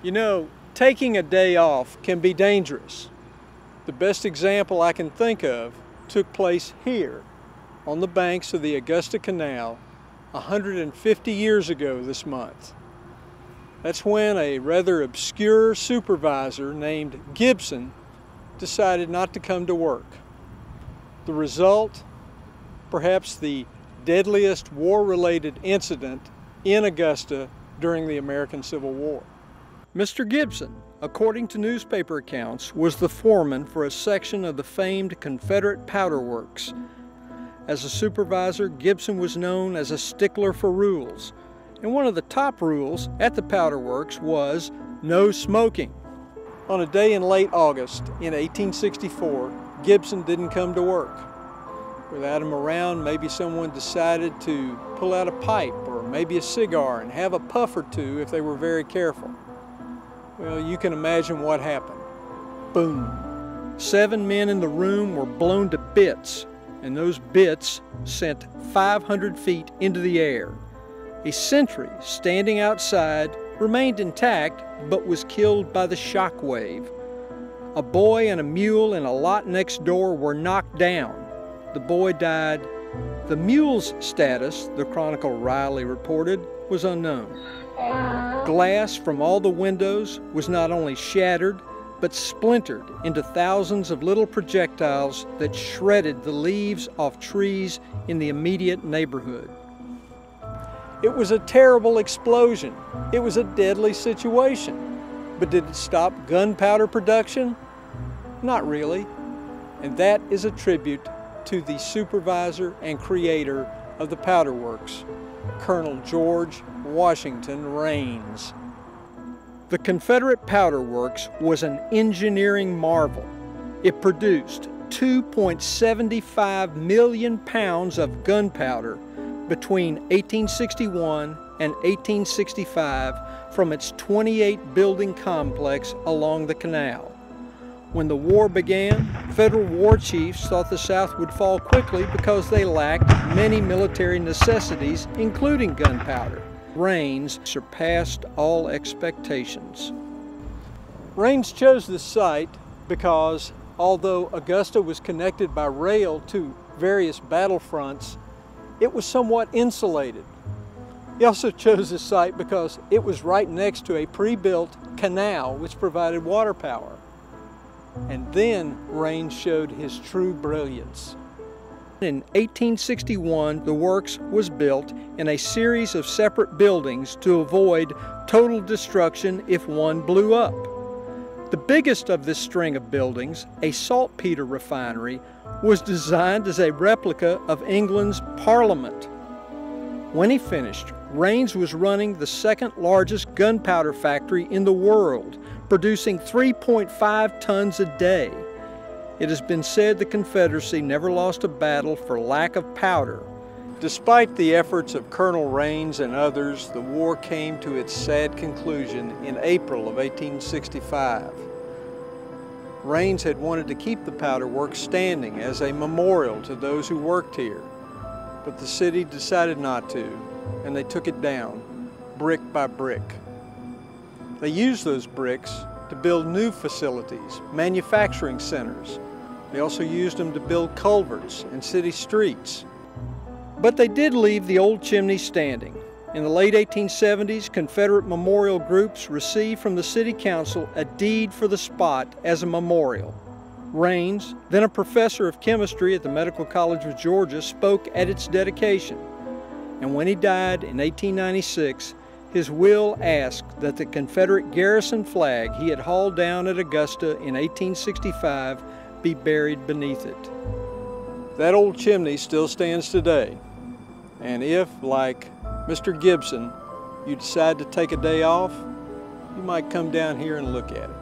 You know, taking a day off can be dangerous. The best example I can think of took place here on the banks of the Augusta Canal 150 years ago this month. That's when a rather obscure supervisor named Gibson decided not to come to work. The result, perhaps the deadliest war-related incident in Augusta during the American Civil War. Mr. Gibson, according to newspaper accounts, was the foreman for a section of the famed Confederate Powder Works. As a supervisor, Gibson was known as a stickler for rules, and one of the top rules at the Powder Works was no smoking. On a day in late August in 1864, Gibson didn't come to work. Without him around, maybe someone decided to pull out a pipe or maybe a cigar and have a puff or two if they were very careful. Well, you can imagine what happened. Boom. 7 men in the room were blown to bits, and those bits sent 500 feet into the air. A sentry standing outside remained intact, but was killed by the shock wave. A boy and a mule in a lot next door were knocked down. The boy died. The mule's status, the Chronicle wryly reported, was unknown. Glass from all the windows was not only shattered, but splintered into thousands of little projectiles that shredded the leaves off trees in the immediate neighborhood. It was a terrible explosion. It was a deadly situation. But did it stop gunpowder production? Not really. And that is a tribute to the supervisor and creator of the Powder Works, Colonel George Washington Rains. The Confederate Powder Works was an engineering marvel. It produced 2.75 million pounds of gunpowder between 1861 and 1865 from its 28-building complex along the canal. When the war began, federal war chiefs thought the South would fall quickly because they lacked many military necessities, including gunpowder. Rains surpassed all expectations. Rains chose this site because, although Augusta was connected by rail to various battlefronts, it was somewhat insulated. He also chose this site because it was right next to a pre-built canal which provided water power. And then Rains showed his true brilliance. In 1861, the works was built in a series of separate buildings to avoid total destruction if one blew up. The biggest of this string of buildings, a saltpeter refinery, was designed as a replica of England's Parliament. When he finished, Rains was running the second largest gunpowder factory in the world, producing 3.5 tons a day. It has been said the Confederacy never lost a battle for lack of powder. Despite the efforts of Colonel Rains and others, the war came to its sad conclusion in April of 1865. Rains had wanted to keep the Powder Works standing as a memorial to those who worked here, but the city decided not to, and they took it down, brick by brick. They used those bricks to build new facilities, manufacturing centers. They also used them to build culverts and city streets. But they did leave the old chimney standing. In the late 1870s, Confederate memorial groups received from the City Council a deed for the spot as a memorial. Rains, then a professor of chemistry at the Medical College of Georgia, spoke at its dedication. And when he died in 1896, his will asked that the Confederate garrison flag he had hauled down at Augusta in 1865 be buried beneath it. That old chimney still stands today. And if, like Mr. Gibson, you decide to take a day off, you might come down here and look at it.